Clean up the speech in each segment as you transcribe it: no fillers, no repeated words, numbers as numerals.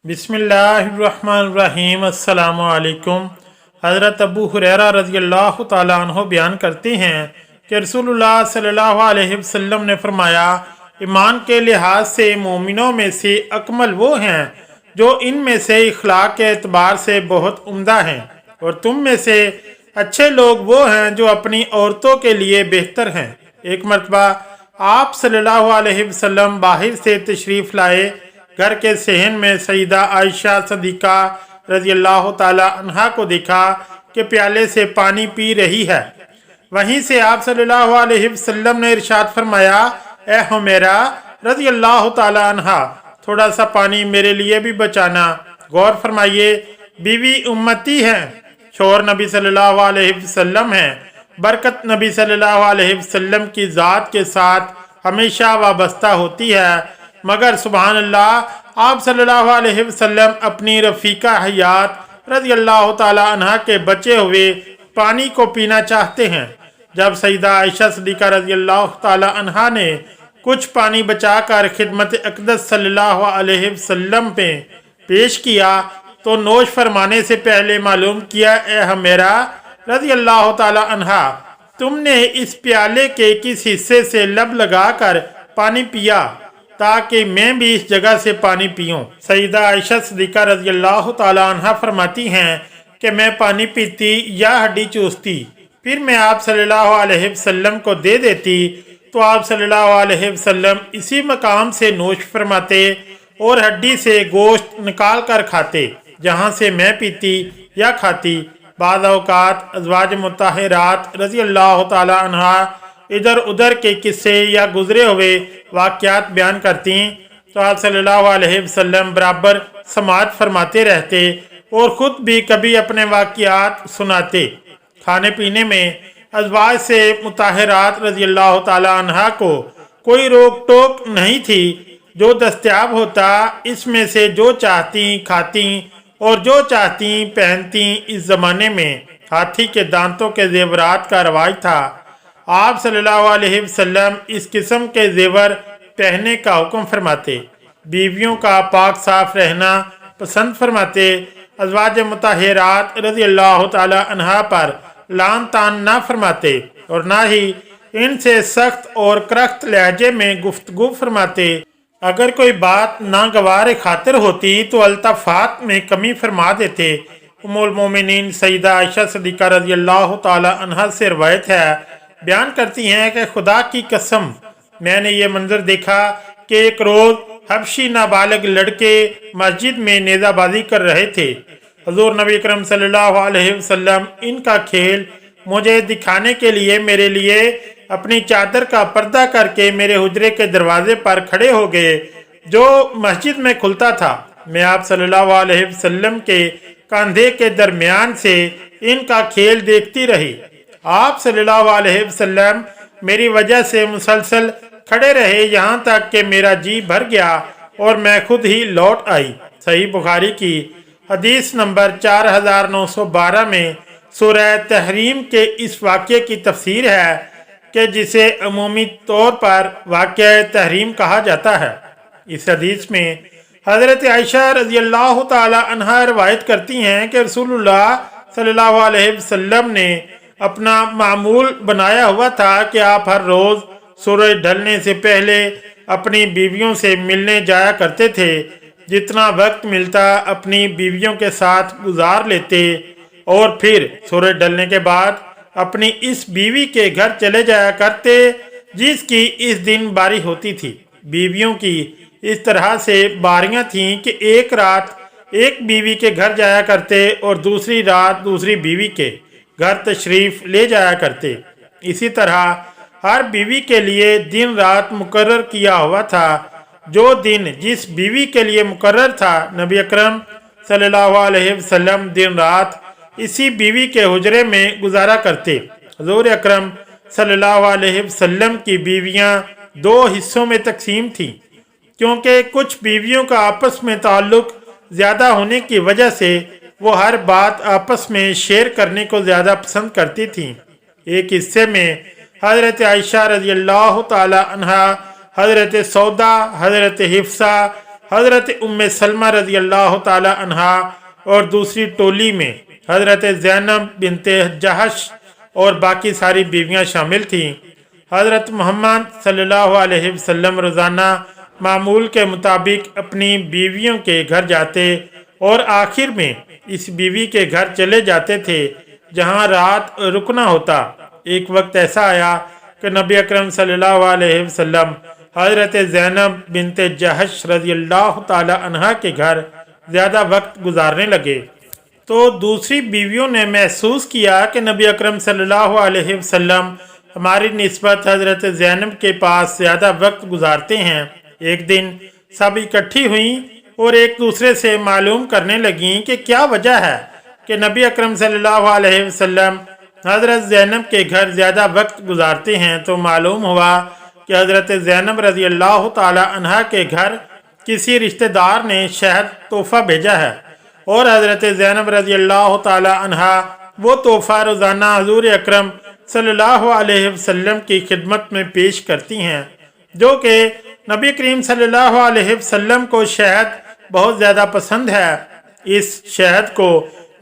बिस्मिल्लाहिर्रहमानिर्रहीम। अस्सलामु अलैकुम। हज़रत अबू हुरैरा रज़ी अल्लाह ताला अन्हु बयान करते हैं कि रसूलुल्लाह सल्लल्लाहु अलैहि वसल्लम ने फरमाया, ईमान के लिहाज से मोमिनों में से अकमल वो हैं जो इनमें से इखलाक के एतबार से बहुत उम्दा हैं, और तुम में से अच्छे लोग वो हैं जो अपनी औरतों के लिए बेहतर हैं। एक मरतबा आप सल्लल्लाहु अलैहि वसल्लम बाहर से तशरीफ़ लाए। घर के सहन में सईदा आयशा सदीक़ा रज़ी अल्लाह ताला अन्हा को देखा कि प्याले से पानी पी रही है। वहीं से आप सल्लल्लाहु अलैहि वसल्लम ने इरशाद फरमाया, ए हुमैरा रज़ी अल्लाह ताला अन्हा, थोड़ा सा पानी मेरे लिए भी बचाना। गौर फरमाइए, बीवी उम्मती हैं, शोहर नबी सल्लल्लाहु अलैहि वसल्लम हैं। बरकत नबी सल्लल्लाहु अलैहि वसल्लम की ज़ात के साथ हमेशा वाबस्ता होती है, मगर सुबहान अल्लाह आप सल्लल्लाहु अलैहि वसल्लम अपनी रफ़ीका हयात रज़ी अल्लाह ताला अन्हा के बचे हुए पानी को पीना चाहते हैं। जब सईदा आयशा सदीक़ा रज़ी अल्लाह ताला अन्हा ने कुछ पानी बचाकर खिदमत अक़दस सल्लल्लाहु अलैहि वसल्लम पे पेश किया तो नोश फरमाने से पहले मालूम किया, ए हुमैरा रज़ी अल्लाह ताला अन्हा, तुमने इस प्याले के किस हिस्से से लब लगाकर पानी पिया ताकि मैं भी इस जगह से पानी पीऊँ। सईदा आयशा सदीक़ा रज़ी अल्लाह ताला अन्हा फरमाती हैं कि मैं पानी पीती या हड्डी चूसती, फिर मैं आप सल्लल्लाहु अलैहि वसल्लम को दे देती तो आप सल्लल्लाहु अलैहि वसल्लम इसी मकाम से नोश फरमाते और हड्डी से गोश्त निकाल कर खाते जहाँ से मैं पीती या खाती। बाज़ औक़ात अज़वाज मुताहिरात रज़ी अल्लाह ताला अन्हा इधर उधर के किस्से या गुजरे हुए वाक़यात बयान करती तो आप सल्लल्लाहु अलैहि वसल्लम बराबर समाअत फरमाते रहते और ख़ुद भी कभी अपने वाक़यात सुनाते। खाने पीने में अज़वाज से मुताहिरात रज़ी अल्लाह ताला अन्हा को कोई रोक टोक नहीं थी, जो दस्तयाब होता इसमें से जो चाहती खाती और जो चाहती पहनती। इस ज़माने में हाथी के दांतों के जेवरात का रवाज था। आप सल्लल्लाहु अलैहि वसल्लम इस किस्म के जेवर पहनने का हुक्म फरमाते, बीवियों का पाक साफ रहना पसंद फरमाते, अज़वाज मुताहिरात रज़ी अल्लाह ताला अन्हा पर लान तान ना फरमाते और ना ही इनसे सख्त और करख्त लहजे में गुफ्तगू फरमाते। अगर कोई बात नागवार खातिर होती तो अल्तफ़ात में कमी फरमा देते। उम्मुल मोमिनीन सईदा आयशा सदीक़ा रज़ी अल्लाह ताला अन्हा से रवायत है, बयान करती हैं कि खुदा की कसम मैंने ये मंजर देखा कि एक रोज़ हबशी नाबालिग लड़के मस्जिद में नेज़ाबाजी कर रहे थे। हुज़ूर नबी अकरम सल्लल्लाहु अलैहि वसल्लम इनका खेल मुझे दिखाने के लिए मेरे लिए अपनी चादर का पर्दा करके मेरे हुजरे के दरवाजे पर खड़े हो गए जो मस्जिद में खुलता था। मैं आप सल्लल्लाहु अलैहि वसल्लम के कंधे के दरमियान से इनका खेल देखती रही। आप सल्लल्लाहु अलैहि वसल्लम मेरी वजह से मुसलसल खड़े रहे यहाँ तक कि मेरा जी भर गया और मैं खुद ही लौट आई। सही बुखारी की हदीस नंबर 4912 में सूरह तहरीम के इस वाक़े की तफसीर है कि जिसे अमूमी तौर पर वाक़या तहरीम कहा जाता है। इस हदीस में हज़रत आयशा रज़ी अल्लाह ताला अन्हा रवायत करती हैं कि रसूलुल्लाह सल्लल्लाहु अलैहि वसल्लम ने अपना मामूल बनाया हुआ था कि आप हर रोज़ सूरज ढलने से पहले अपनी बीवियों से मिलने जाया करते थे। जितना वक्त मिलता अपनी बीवियों के साथ गुजार लेते और फिर सूरज ढलने के बाद अपनी इस बीवी के घर चले जाया करते जिसकी इस दिन बारी होती थी। बीवियों की इस तरह से बारियां थीं कि एक रात एक बीवी के घर जाया करते और दूसरी रात दूसरी बीवी के घर तशरीफ़ ले जाया करते। इसी तरह हर बीवी के लिए दिन रात मुकर्रर किया हुआ था। जो दिन जिस बीवी के लिए मुकर्रर था, नबी अकरम सल्लल्लाहु अलैहि वसल्लम दिन रात इसी बीवी के हुजरे में गुजारा करते। हुज़ूर अकरम सल्लल्लाहु अलैहि वसल्लम की बीवियां दो हिस्सों में तकसीम थीं, क्योंकि कुछ बीवियों का आपस में ताल्लुक़ ज़्यादा होने की वजह से वो हर बात आपस में शेयर करने को ज़्यादा पसंद करती थीं। एक हिस्से में हज़रत आयशा रज़ी अल्लाह ताला अन्हा, हज़रत सौदा, हज़रत हिफ्सा, हज़रत उम्मे सलमा रज़ी अल्लाह ताला अन्हा और दूसरी टोली में हज़रत ज़ैनब बिनते जहश और बाकी सारी बीवियां शामिल थीं। हज़रत मोहम्मद सल्लल्लाहु अलैहि वसल्लम रोज़ाना मामूल के मुताबिक अपनी बीवियों के घर जाते और आखिर में इस बीवी के घर चले जाते थे जहां रात रुकना होता। एक वक्त ऐसा आया कि नबी अकरम सल्लल्लाहु अलैहि वसल्लम हज़रत ज़ैनब बिनते जहश रज़ी अल्लाह ताला अन्हा के घर ज़्यादा वक्त गुजारने लगे तो दूसरी बीवियों ने महसूस किया कि नबी अकरम सल्लल्लाहु अलैहि वसल्लम हमारी निस्बत हज़रत ज़ैनब के पास ज़्यादा वक्त गुजारते हैं। एक दिन सब इकट्ठी हुई और एक दूसरे से मालूम करने लगीं कि क्या वजह है कि नबी अकरम सल्लल्लाहु अलैहि वसल्लम हज़रत ज़ैनब के घर ज़्यादा वक्त गुजारते हैं। तो मालूम हुआ कि हज़रत ज़ैनब रज़ी अल्लाह ताला अन्हा के घर किसी रिश्तेदार ने शहद तोहफ़ा भेजा है और हज़रत ज़ैनब रज़ी अल्लाह ताला अन्हा वो तोहफ़ा रोज़ाना हुज़ूर अकरम सल्लल्लाहु अलैहि वसल्लम की खिदमत में पेश करती हैं, जो कि नबी करीम सल्लल्लाहु अलैहि वसल्लम को शहद बहुत ज़्यादा पसंद है। इस शहद को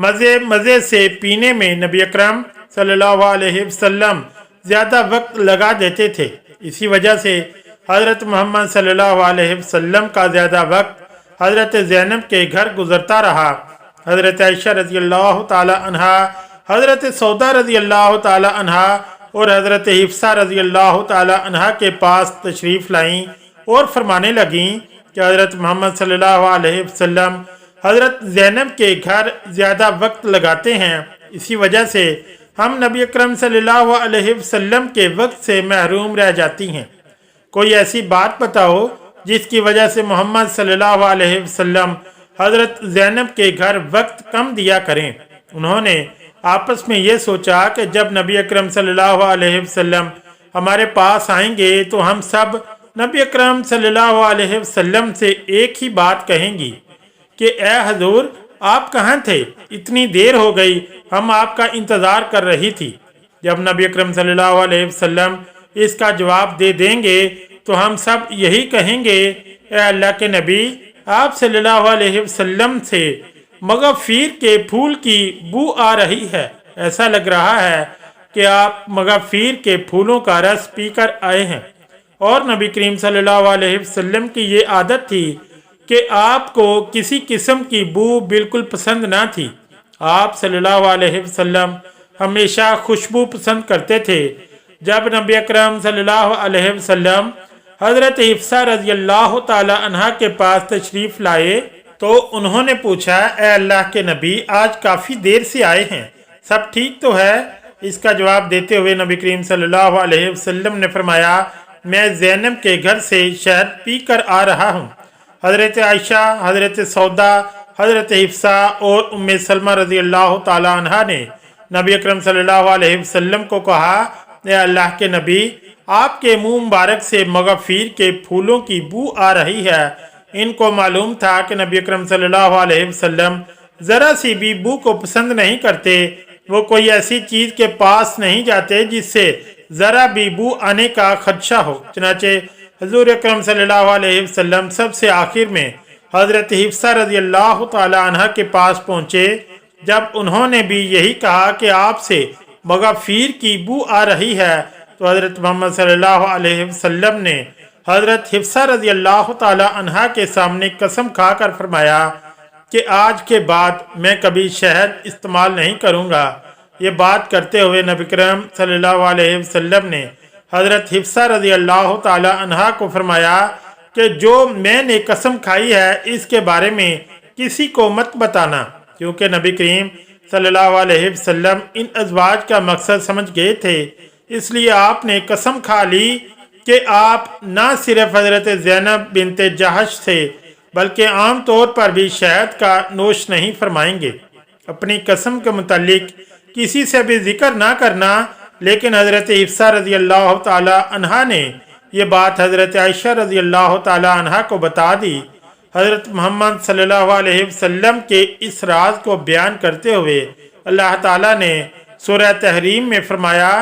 मज़े मज़े से पीने में नबी अकरम सल्लल्लाहु अलैहि वसल्लम ज़्यादा वक्त लगा देते थे। इसी वजह से हज़रत मोहम्मद सल्लल्लाहु अलैहि वसल्लम का ज़्यादा वक्त हज़रत ज़ैनब के घर गुजरता रहा। हज़रत आयशा रज़ी अल्लाह ताला अन्हा, हज़रत सौदा रज़ी अल्लाह ताला अन्हा और हज़रत हिफ्सा रज़ी अल्लाह ताला अन्हा के पास तशरीफ़ लाईं और फरमाने लगीं कि हज़रत मोहम्मद सल्लल्लाहु अलैहि वसल्लम हज़रत ज़ैनब के घर ज़्यादा वक्त लगाते हैं, इसी वजह से हम नबी अकरम सल्लल्लाहु अलैहि वसल्लम के वक्त से महरूम रह जाती हैं। कोई ऐसी बात बताओ जिसकी वजह से मोहम्मद सल्लल्लाहु अलैहि वसल्लम हज़रत ज़ैनब के घर वक्त कम दिया करें। उन्होंने आपस में ये सोचा कि जब नबी अकरम सल्लल्लाहु अलैहि वसल्लम हमारे पास आएंगे तो हम सब नबी अकरम सल्लल्लाहु अलैहि वसल्लम से एक ही बात कहेंगी कि ए हजूर आप कहाँ थे, इतनी देर हो गई, हम आपका इंतज़ार कर रही थी। जब नबी अकरम सल्लल्लाहु अलैहि वसल्लम इसका जवाब दे देंगे तो हम सब यही कहेंगे, ए अल्लाह के नबी आप सल्लल्लाहु अलैहि वसल्लम से मगफीर के फूल की बू आ रही है, ऐसा लग रहा है कि आप मगफीर के फूलों का रस पीकर आए हैं। और नबी करीम सल्लल्लाहु अलैहि वसल्लम की ये आदत थी कि आपको किसी किस्म की बू बिल्कुल पसंद ना थी। आप सल्लल्लाहु अलैहि वसल्लम हमेशा खुशबू पसंद करते थे। जब नबी अकरम सल्लल्लाहु अलैहि वसल्लम हज़रत हिफ्सा रज़ी अल्लाह ताला अन्हा के पास तशरीफ़ लाए तो उन्होंने पूछा, ए अल्लाह के नबी आज काफ़ी देर से आए हैं, सब ठीक तो है? इसका जवाब देते हुए नबी करीम सल्लल्लाहु अलैहि वसल्लम ने फरमाया, मैं ज़ैनब के घर से शहद पी कर आ रहा हूँ। हज़रत आयशा, हज़रत सौदा, हज़रत हिफ्सा और उम्मे सलमा रज़ी अल्लाह ताला अन्हा ने नबी अकरम सल्लल्लाहु अलैहि वसल्लम को कहा, ए अल्लाह के नबी आपके मुंह मुबारक से मगफीर के फूलों की बू आ रही है। इनको मालूम था कि नबी अकरम सल्लल्लाहु अलैहि वसल्लम ज़रा सी भी बू को पसंद नहीं करते। वो कोई ऐसी चीज़ के पास नहीं जाते जिससे ज़रा भी बू आने का खदशा हो। चनाचे हुज़ूर अकरम सल्लल्लाहु अलैहि वसल्लम सबसे आखिर में हज़रत हिफ्सा रज़ी अल्लाह ताला अन्हा के पास पहुँचे। जब उन्होंने भी यही कहा कि आपसे मगफीर की बू आ रही है तो हज़रत मोहम्मद सल्लल्लाहु अलैहि वसल्लम ने हज़रत हिफ्सा रज़ी अल्लाह ताला अन्हा के सामने कसम खाकर फरमाया कि आज के बाद मैं कभी शहद इस्तेमाल नहीं करूँगा। ये बात करते हुए नबी करीम सल्लल्लाहु अलैहि वसल्लम ने हज़रत हिफ्सा रज़ी अल्लाह ताला अन्हा को फरमाया कि जो मैंने कसम खाई है इसके बारे में किसी को मत बताना, क्योंकि नबी करीम सल्लल्लाहु अलैहि वसल्लम इन अज़वाज का मकसद समझ गए थे। इसलिए आपने कसम खा ली कि आप न सिर्फ हज़रत ज़ैनब बिनते जहश से बल्कि आम तौर पर भी शहद का नोश नहीं फरमाएंगे। अपनी कसम के मुतालिक किसी से भी जिक्र ना करना। लेकिन हज़रत हिफ्सा रज़ी अल्लाह ताला अन्हा ने यह बात हज़रत आयशा रज़ी अल्लाह ताला अन्हा को बता दी। हज़रत मोहम्मद सल्लल्लाहु अलैहि वसल्लम के इस राज को बयान करते हुए अल्लाह ताला ने सूरह तहरीम में फरमाया,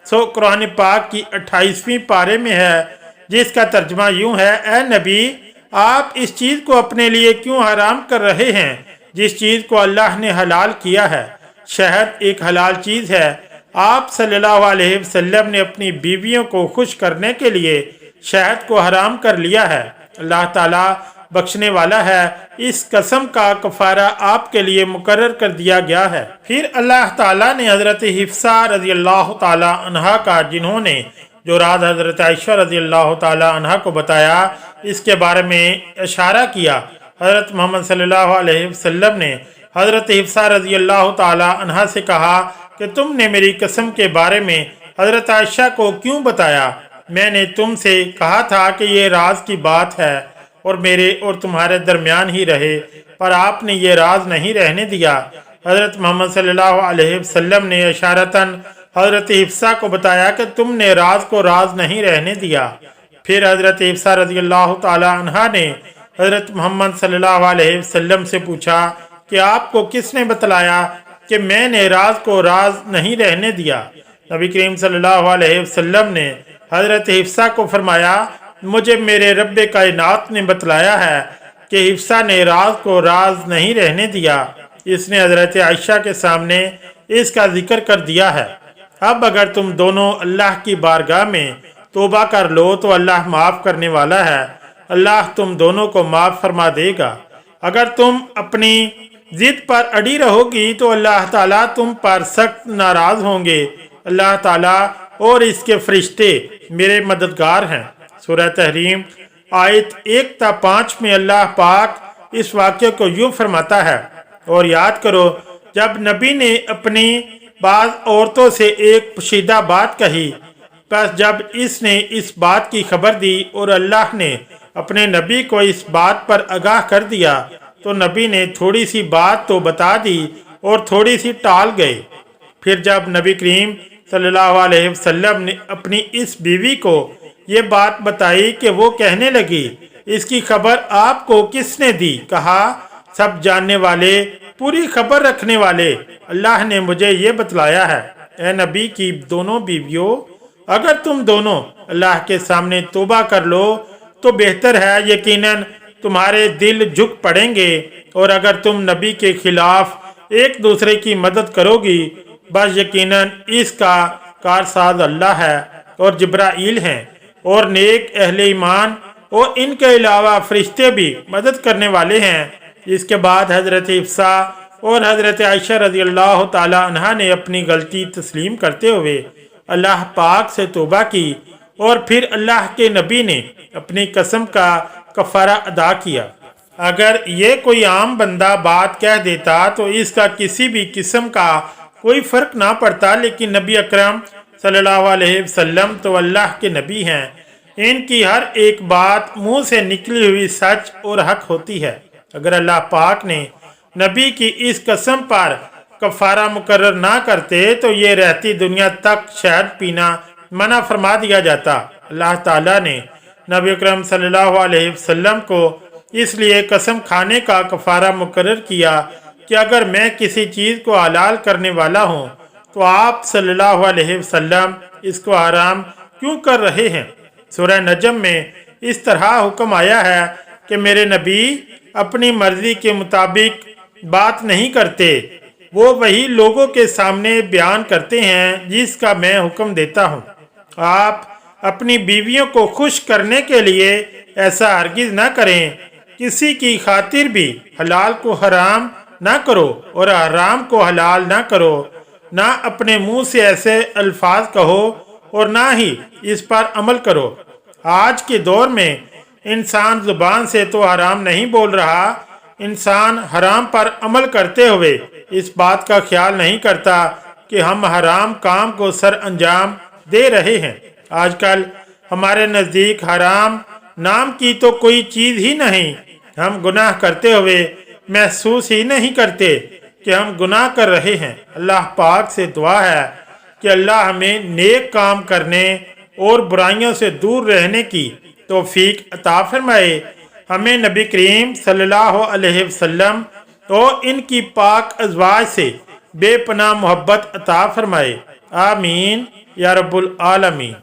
सो कुरान पाक की 28वीं पारे में है, जिसका तर्जुमा यूँ है, ए नबी आप इस चीज़ को अपने लिए क्यों हराम कर रहे हैं जिस चीज़ को अल्लाह ने हलाल किया है? शहद एक हलाल चीज़ है। आप सल्लल्लाहु अलैहि वसल्लम ने अपनी बीवियों को खुश करने के लिए शहद को हराम कर लिया है। अल्लाह ताला बख्शने वाला है। इस कसम का कफारा आपके लिए मुकर्रर कर दिया गया है। फिर अल्लाह ताला ने हज़रत हिफ्सा रज़ी अल्लाह ताला अन्हा का, जिन्होंने जो राज हज़रत आयशा रज़ी अल्लाह ताला अन्हा को बताया, इसके बारे में इशारा किया। हज़रत मोहम्मद सल्लल्लाहु अलैहि वसल्लम ने हज़रत हिफ्सा रज़ी अल्लाह ताला अन्हा से कहा कि तुमने मेरी कसम के बारे में हज़रत आयशा को क्यों बताया? मैंने तुमसे कहा था कि ये राज की बात है और मेरे और तुम्हारे दरमियान ही रहे, पर आपने ये राज नहीं रहने दिया। हज़रत मोहम्मद सल्लल्लाहु अलैहि वसल्लम ने इशारतन हज़रत हिफ्सा को बताया कि तुमने राज को राज नहीं रहने दिया। फिर हज़रत हिफ्सा रज़ी अल्लाह ताला अन्हा ने हज़रत मोहम्मद सल्लल्लाहु अलैहि वसल्लम से पूछा कि आपको किसने बतलाया कि मैंने राज को राज नहीं रहने दिया? नबी करीम सल्लल्लाहु अलैहि वसल्लम ने हज़रत हिफ्सा को फरमाया, मुझे मेरे रब्बे कायनात ने बतलाया है कि हिफ्सा ने राज को राज नहीं रहने दिया। इसने हज़रत आयशा के सामने इसका जिक्र कर दिया है। अब अगर तुम दोनों अल्लाह की बारगाह में तौबा कर लो तो अल्लाह माफ़ करने वाला है। अल्लाह तुम दोनों को माफ़ फरमा देगा। अगर तुम अपनी जिद पर अड़ी रहोगी तो अल्लाह ताला तुम पर सख्त नाराज़ होंगे। अल्लाह ताला और इसके फरिश्ते मेरे मददगार हैं। सूरह तहरीम आयत 1-5 में अल्लाह पाक इस वाक़े को यूँ फरमाता है, और याद करो जब नबी ने अपनी बाज़ औरतों से एक पोशीदा बात कही, बस जब इसने इस बात की खबर दी और अल्लाह ने अपने नबी को इस बात पर आगाह कर दिया, तो नबी ने थोड़ी सी बात तो बता दी और थोड़ी सी टाल गए। फिर जब नबी करीम सल्लल्लाहु अलैहि वसल्लम ने अपनी इस बीवी को ये बात बताई कि वो कहने लगी, इसकी खबर आपको किसने दी? कहा, सब जानने वाले, पूरी खबर रखने वाले अल्लाह ने मुझे ये बतलाया है। ए नबी की दोनों बीवियों, अगर तुम दोनों अल्लाह के सामने तौबा कर लो तो बेहतर है, यकीनन तुम्हारे दिल झुक पड़ेंगे। और अगर तुम नबी के खिलाफ एक दूसरे की मदद करोगी, बस यकीनन इसका कारसाज अल्लाह है और जिब्राईल हैं और नेक अहले ईमान और इनके अलावा फरिश्ते भी मदद करने वाले हैं। इसके बाद हज़रत हिफ्सा और हज़रत आयशा रज़ी अल्लाह ताला अन्हा ने अपनी गलती तस्लीम करते हुए अल्लाह पाक से तौबा की और फिर अल्लाह के नबी ने अपनी कसम का कफ़ारा अदा किया। अगर ये कोई आम बंदा बात कह देता तो इसका किसी भी किस्म का कोई फ़र्क ना पड़ता, लेकिन नबी अकरम सल्लल्लाहु अलैहि वसल्लम तो अल्लाह के नबी हैं। इनकी हर एक बात मुंह से निकली हुई सच और हक होती है। अगर अल्लाह पाक ने नबी की इस कसम पर कफ़ारा मुकर्रर ना करते तो ये रहती दुनिया तक शहद पीना मना फरमा दिया जाता। अल्लाह ताला ने नबी अकरम सल्लल्लाहु अलैहि वसल्लम को इसलिए कसम खाने का कफ़ारा मुकर्रर किया कि अगर मैं किसी चीज़ को हलाल करने वाला हूँ तो आप सल्लल्लाहु अलैहि वसल्लम इसको हराम क्यों कर रहे हैं? सूरह नजम में इस तरह हुक्म आया है कि मेरे नबी अपनी मर्जी के मुताबिक बात नहीं करते, वो वही लोगों के सामने बयान करते हैं जिसका मैं हुक्म देता हूँ। आप अपनी बीवियों को खुश करने के लिए ऐसा हरगिज ना करें। किसी की खातिर भी हलाल को हराम ना करो और हराम को हलाल ना करो। ना अपने मुंह से ऐसे अल्फाज कहो और ना ही इस पर अमल करो। आज के दौर में इंसान जुबान से तो हराम नहीं बोल रहा, इंसान हराम पर अमल करते हुए इस बात का ख्याल नहीं करता कि हम हराम काम को सर अंजाम दे रहे हैं। आजकल हमारे नज़दीक हराम नाम की तो कोई चीज़ ही नहीं। हम गुनाह करते हुए महसूस ही नहीं करते कि हम गुनाह कर रहे हैं। अल्लाह पाक से दुआ है कि अल्लाह हमें नेक काम करने और बुराइयों से दूर रहने की तौफीक अता फरमाए। हमें नबी करीम सल्लल्लाहु अलैहि वसल्लम और इनकी पाक अज़वाज से बेपनाह मोहब्बत अता फरमाए। आमीन या रब्बुल आलमीन।